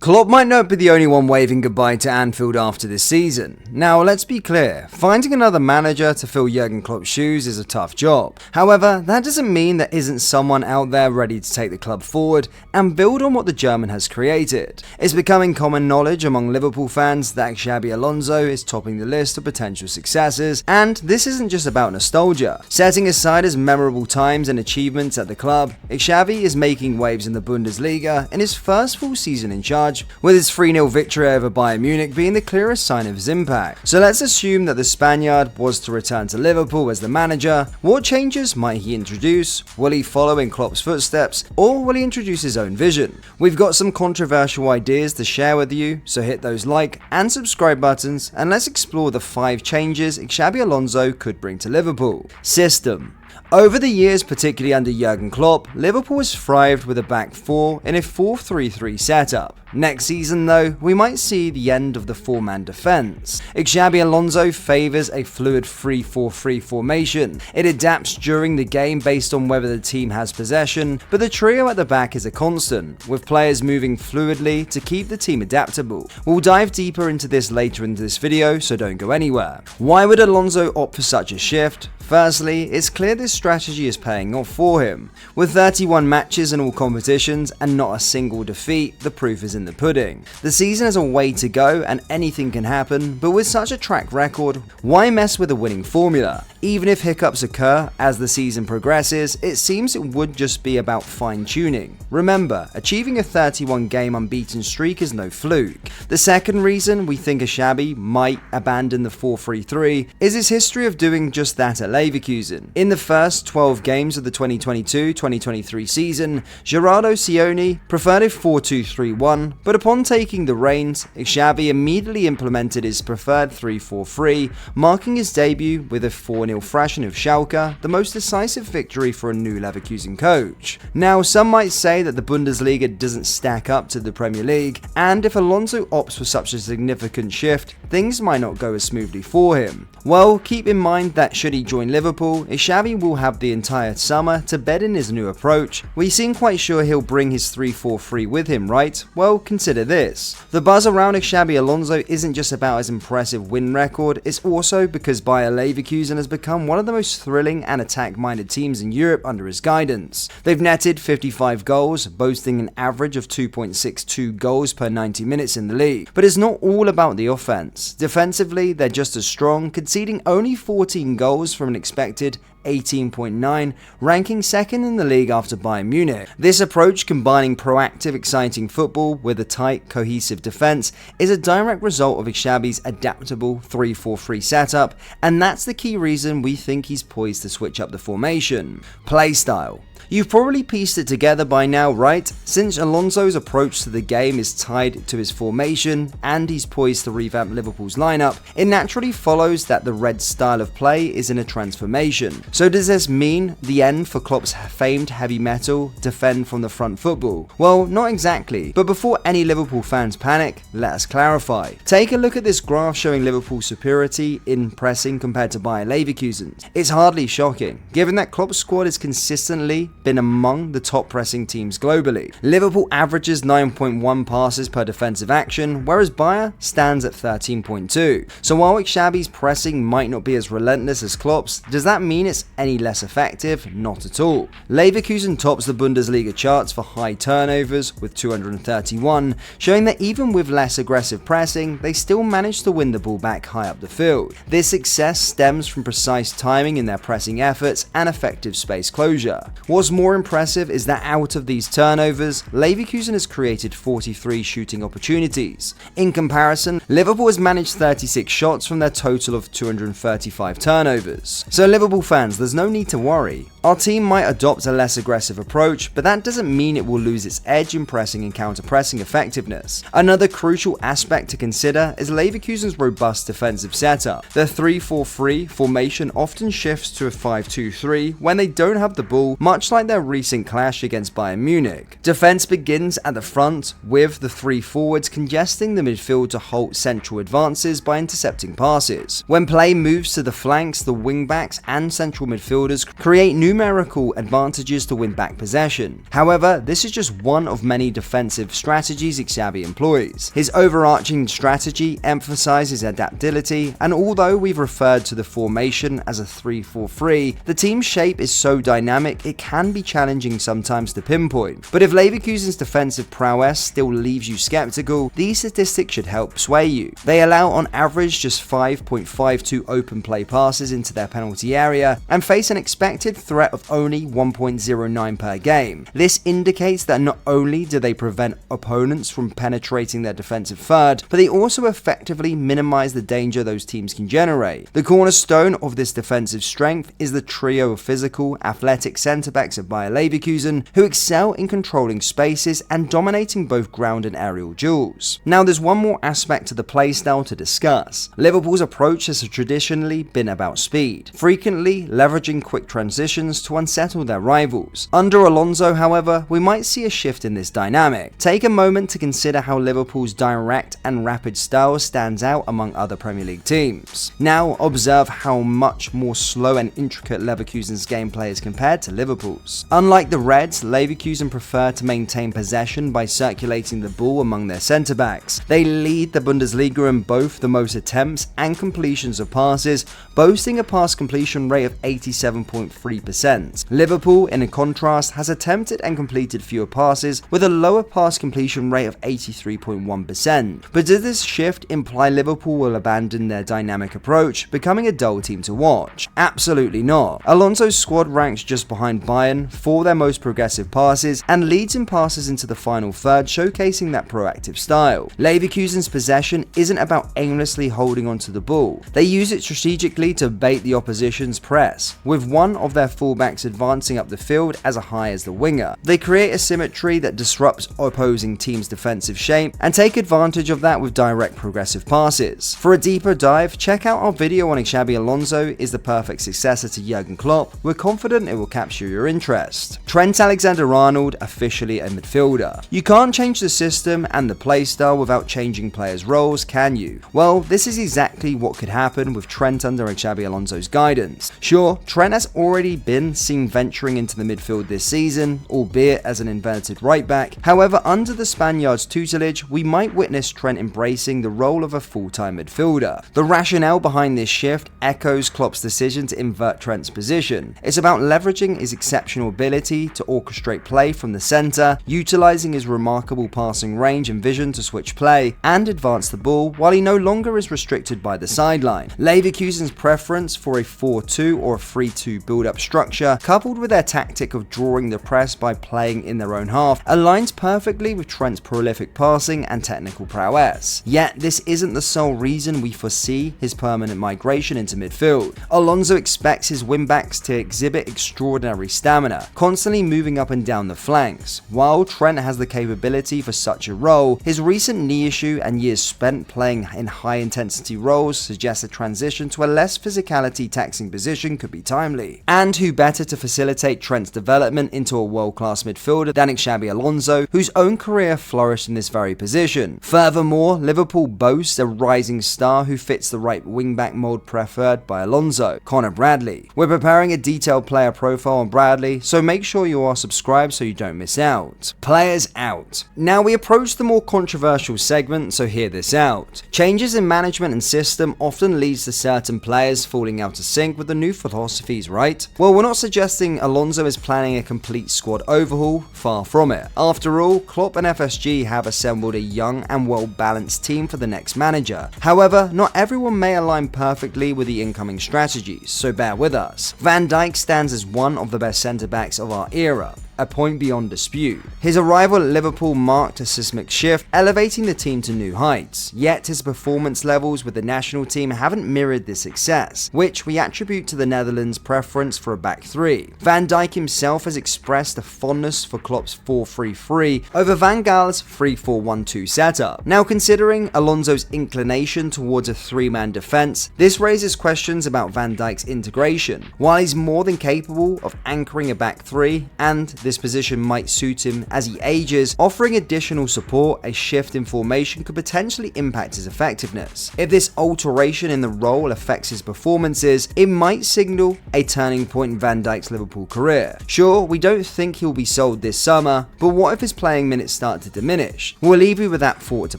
Klopp might not be the only one waving goodbye to Anfield after this season. Now, let's be clear, finding another manager to fill Jurgen Klopp's shoes is a tough job. However, that doesn't mean there isn't someone out there ready to take the club forward and build on what the German has created. It's becoming common knowledge among Liverpool fans that Xabi Alonso is topping the list of potential successors, and this isn't just about nostalgia. Setting aside his memorable times and achievements at the club, Xabi is making waves in the Bundesliga in his first full season in charge, with his 3-0 victory over Bayern Munich being the clearest sign of his impact. So let's assume that the Spaniard was to return to Liverpool as the manager. What changes might he introduce? Will he follow in Klopp's footsteps, or will he introduce his own vision? We've got some controversial ideas to share with you, so hit those like and subscribe buttons and let's explore the 5 changes Xabi Alonso could bring to Liverpool. System. Over the years, particularly under Jurgen Klopp, Liverpool has thrived with a back 4 in a 4-3-3 setup. Next season though, we might see the end of the 4-man defence. Xabi Alonso favours a fluid 3-4-3 formation. It adapts during the game based on whether the team has possession, but the trio at the back is a constant, with players moving fluidly to keep the team adaptable. We'll dive deeper into this later in this video, so don't go anywhere. Why would Alonso opt for such a shift? Firstly, it's clear this strategy is paying off for him. With 31 matches in all competitions and not a single defeat, the proof is in the pudding. The season has a way to go and anything can happen, but with such a track record, why mess with a winning formula? Even if hiccups occur as the season progresses, it seems it would just be about fine-tuning. Remember, achieving a 31-game unbeaten streak is no fluke. The second reason we think Xabi might abandon the 4-3-3 is his history of doing just that at Leverkusen. In the first 12 games of the 2022-2023 season, Gerardo Sioni preferred a 4-2-3-1, but upon taking the reins, Xabi immediately implemented his preferred 3-4-3, marking his debut with a 4-0 thrashing of Schalke, the most decisive victory for a new Leverkusen coach. Now, some might say that the Bundesliga doesn't stack up to the Premier League, and if Alonso opts for such a significant shift, things might not go as smoothly for him. Well, keep in mind that should he join Liverpool, Xabi will have the entire summer to bed in his new approach. We seem quite sure he'll bring his 3-4-3 with him, right? Well, consider this. The buzz around Xabi Alonso isn't just about his impressive win record, it's also because Bayer Leverkusen has become one of the most thrilling and attack-minded teams in Europe under his guidance. They've netted 55 goals, boasting an average of 2.62 goals per 90 minutes in the league. But it's not all about the offense. Defensively, they're just as strong, conceding only 14 goals from an expected 18.9, ranking second in the league after Bayern Munich. This approach, combining proactive, exciting football with a tight, cohesive defense, is a direct result of Xabi's adaptable 3-4-3 setup, and that's the key reason we think he's poised to switch up the formation. Playstyle. You've probably pieced it together by now, right? Since Alonso's approach to the game is tied to his formation and he's poised to revamp Liverpool's lineup, it naturally follows that the Red style of play is in a transformation. So does this mean the end for Klopp's famed heavy metal defend from the front football? Well, not exactly, but before any Liverpool fans panic, let us clarify. Take a look at this graph showing Liverpool's superiority in pressing compared to Bayer Leverkusen. It's hardly shocking, given that Klopp's squad has consistently been among the top pressing teams globally. Liverpool averages 9.1 passes per defensive action, whereas Bayer stands at 13.2. So while Xabi's pressing might not be as relentless as Klopp's, does that mean it's any less effective? Not at all. Leverkusen tops the Bundesliga charts for high turnovers with 231, showing that even with less aggressive pressing, they still manage to win the ball back high up the field. This success stems from precise timing in their pressing efforts and effective space closure. What's more impressive is that out of these turnovers, Leverkusen has created 43 shooting opportunities. In comparison, Liverpool has managed 36 shots from their total of 235 turnovers. So Liverpool fans, there's no need to worry. Our team might adopt a less aggressive approach, but that doesn't mean it will lose its edge in pressing and counter-pressing effectiveness. Another crucial aspect to consider is Leverkusen's robust defensive setup. Their 3-4-3 formation often shifts to a 5-2-3 when they don't have the ball, much like their recent clash against Bayern Munich. Defense begins at the front, with the 3 forwards congesting the midfield to halt central advances by intercepting passes. When play moves to the flanks, the wing-backs and central midfielders create new numerical advantages to win back possession. However, this is just one of many defensive strategies Xabi employs. His overarching strategy emphasizes adaptability, and although we've referred to the formation as a 3-4-3, the team's shape is so dynamic it can be challenging sometimes to pinpoint. But if Leverkusen's defensive prowess still leaves you skeptical, these statistics should help sway you. They allow on average just 5.52 open play passes into their penalty area and face an expected threat of only 1.09 per game. This indicates that not only do they prevent opponents from penetrating their defensive third, but they also effectively minimize the danger those teams can generate. The cornerstone of this defensive strength is the trio of physical, athletic centre-backs of Bayer Leverkusen who excel in controlling spaces and dominating both ground and aerial duels. Now there's one more aspect to the playstyle to discuss. Liverpool's approach has traditionally been about speed, frequently leveraging quick transitions to unsettle their rivals. Under Alonso, however, we might see a shift in this dynamic. Take a moment to consider how Liverpool's direct and rapid style stands out among other Premier League teams. Now observe how much more slow and intricate Leverkusen's gameplay is compared to Liverpool's. Unlike the Reds, Leverkusen prefer to maintain possession by circulating the ball among their centre-backs. They lead the Bundesliga in both the most attempts and completions of passes, boasting a pass completion rate of 87.3%. Liverpool, in contrast, has attempted and completed fewer passes with a lower pass completion rate of 83.1%. But does this shift imply Liverpool will abandon their dynamic approach, becoming a dull team to watch? Absolutely not. Alonso's squad ranks just behind Bayern for their most progressive passes and leads in passes into the final third, showcasing that proactive style. Leverkusen's possession isn't about aimlessly holding onto the ball. They use it strategically to bait the opposition's press, with one of their fullbacks advancing up the field as high as the winger. They create a symmetry that disrupts opposing teams' defensive shape and take advantage of that with direct progressive passes. For a deeper dive, check out our video on Xabi Alonso is the perfect successor to Jurgen Klopp. We're confident it will capture your interest. Trent Alexander-Arnold, officially a midfielder. You can't change the system and the playstyle without changing players' roles, can you? Well, this is exactly what could happen with Trent under Xabi Alonso's guidance. Sure, Trent has already been seen venturing into the midfield this season, albeit as an inverted right back. However, under the Spaniard's tutelage, we might witness Trent embracing the role of a full-time midfielder. The rationale behind this shift echoes Klopp's decision to invert Trent's position. It's about leveraging his exceptional ability to orchestrate play from the centre, utilising his remarkable passing range and vision to switch play and advance the ball while he no longer is restricted by the sideline. Leverkusen's preference for a 4-2 or a 3-2 build-up structure, coupled with their tactic of drawing the press by playing in their own half, aligns perfectly with Trent's prolific passing and technical prowess. Yet, this isn't the sole reason we foresee his permanent migration into midfield. Alonso expects his wingbacks to exhibit extraordinary stamina, constantly moving up and down the flanks. While Trent has the capability for such a role, his recent knee issue and years spent playing in high-intensity roles suggest a transition to a less physicality-taxing position could be timely. And who better to facilitate Trent's development into a world-class midfielder than Xabi Alonso, whose own career flourished in this very position. Furthermore, Liverpool boasts a rising star who fits the right wing-back mold preferred by Alonso, Connor Bradley. We're preparing a detailed player profile on Bradley, so make sure you are subscribed so you don't miss out. Players out. Now we approach the more controversial segment, so hear this out. Changes in management and system often leads to certain players falling out of sync with the new philosophies, right? Well, we're not suggesting Alonso is planning a complete squad overhaul, far from it. After all, Klopp and FSG have assembled a young and well-balanced team for the next manager. However, not everyone may align perfectly with the incoming strategies, so bear with us. Van Dijk stands as one of the best centre-backs of our era, a point beyond dispute. His arrival at Liverpool marked a seismic shift, elevating the team to new heights, yet his performance levels with the national team haven't mirrored this success, which we attribute to the Netherlands' preference for a back three. Van Dijk himself has expressed a fondness for Klopp's 4-3-3 over Van Gaal's 3-4-1-2 setup. Now, considering Alonso's inclination towards a three-man defense, this raises questions about Van Dijk's integration. While he's more than capable of anchoring a back three, and this This position might suit him as he ages, offering additional support. A shift in formation could potentially impact his effectiveness. If this alteration in the role affects his performances, it might signal a turning point in Van Dijk's Liverpool career. Sure, we don't think he'll be sold this summer, but what if his playing minutes start to diminish? We'll leave you with that thought to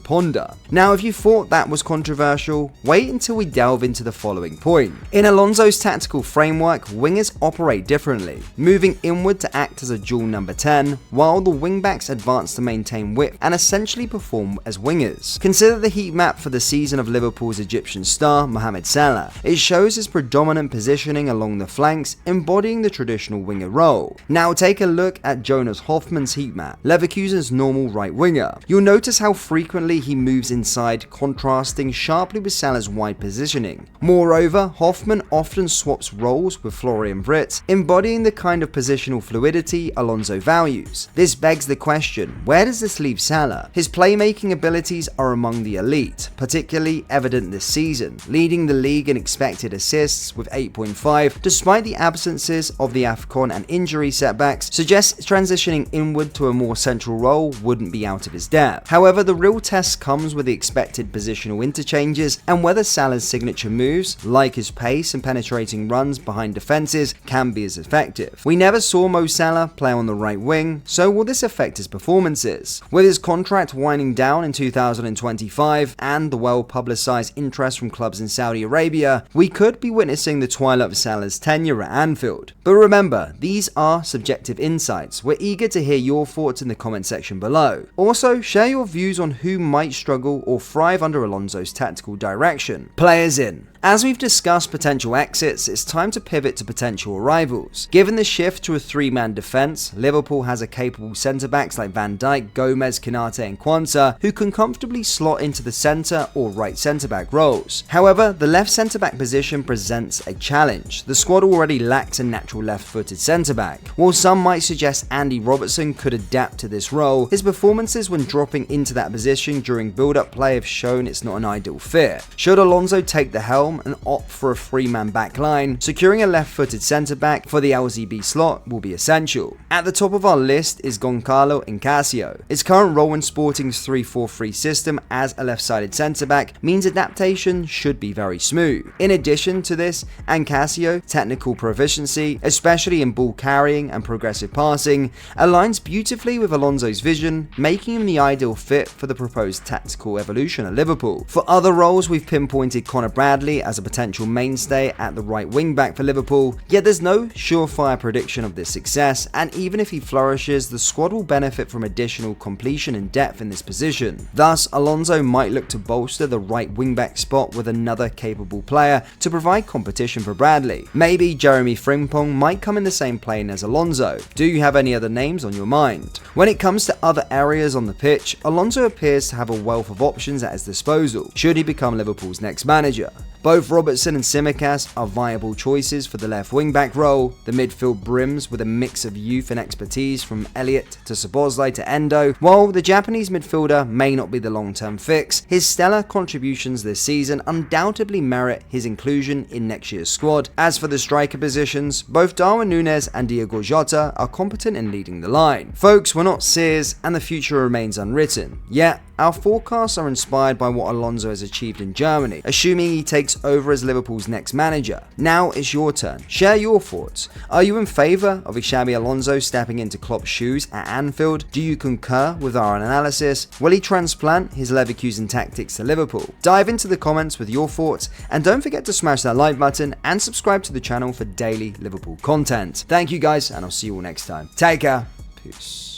ponder. Now, if you thought that was controversial, wait until we delve into the following point. In Alonso's tactical framework, wingers operate differently, moving inward to act as a dual number 10, while the wingbacks advance to maintain width and essentially perform as wingers. Consider the heat map for the season of Liverpool's Egyptian star, Mohamed Salah. It shows his predominant positioning along the flanks, embodying the traditional winger role. Now take a look at Jonas Hoffmann's heat map, Leverkusen's normal right winger. You'll notice how frequently he moves inside, contrasting sharply with Salah's wide positioning. Moreover, Hoffmann often swaps roles with Florian Wirtz, embodying the kind of positional fluidity Alonso values. This begs the question, where does this leave Salah? His playmaking abilities are among the elite, particularly evident this season, leading the league in expected assists with 8.5, despite the absences of the AFCON and injury setbacks, suggests transitioning inward to a more central role wouldn't be out of his depth. However, the real test comes with the expected positional interchanges and whether Salah's signature moves, like his pace and penetrating runs behind defenses, can be as effective. We never saw Mo Salah play on the right wing, so will this affect his performances? With his contract winding down in 2025 and the well-publicized interest from clubs in Saudi Arabia, we could be witnessing the twilight of Salah's tenure at Anfield. But remember, these are subjective insights. We're eager to hear your thoughts in the comment section below. Also, share your views on who might struggle or thrive under Alonso's tactical direction. Players in. As we've discussed potential exits, it's time to pivot to potential arrivals. Given the shift to a three-man defence, Liverpool has a capable centre-backs like Van Dijk, Gomez, Konate and Quansah, who can comfortably slot into the centre or right centre-back roles. However, the left centre-back position presents a challenge. The squad already lacks a natural left-footed centre-back. While some might suggest Andy Robertson could adapt to this role, his performances when dropping into that position during build-up play have shown it's not an ideal fit. Should Alonso take the helm and opt for a three-man back line, securing a left-footed centre-back for the LZB slot will be essential. At the top of our list is Goncalo Ncasio. His current role in Sporting's 3-4-3 system as a left-sided centre-back means adaptation should be very smooth. In addition to this, Ncasio technical proficiency, especially in ball carrying and progressive passing, aligns beautifully with Alonso's vision, making him the ideal fit for the proposed tactical evolution at Liverpool. For other roles, we've pinpointed Connor Bradley as a potential mainstay at the right wing back for Liverpool, yet there's no surefire prediction of this success, and even if he flourishes, the squad will benefit from additional completion and depth in this position. Thus, Alonso might look to bolster the right wing back spot with another capable player to provide competition for Bradley. Maybe Jeremy Frimpong might come in the same plane as Alonso. Do you have any other names on your mind? When it comes to other areas on the pitch, Alonso appears to have a wealth of options at his disposal, should he become Liverpool's next manager. Both Robertson and Tsimikas are viable choices for the left wing-back role. The midfield brims with a mix of youth and expertise from Elliott to Szoboszlai to Endo. While the Japanese midfielder may not be the long-term fix, his stellar contributions this season undoubtedly merit his inclusion in next year's squad. As for the striker positions, both Darwin Núñez and Diogo Jota are competent in leading the line. Folks, we're not seers and the future remains unwritten. Yet, our forecasts are inspired by what Alonso has achieved in Germany, assuming he takes over as Liverpool's next manager. Now it's your turn. Share your thoughts. Are you in favour of Xabi Alonso stepping into Klopp's shoes at Anfield? Do you concur with our analysis? Will he transplant his Leverkusen tactics to Liverpool? Dive into the comments with your thoughts, and don't forget to smash that like button and subscribe to the channel for daily Liverpool content. Thank you guys, and I'll see you all next time. Take care. Peace.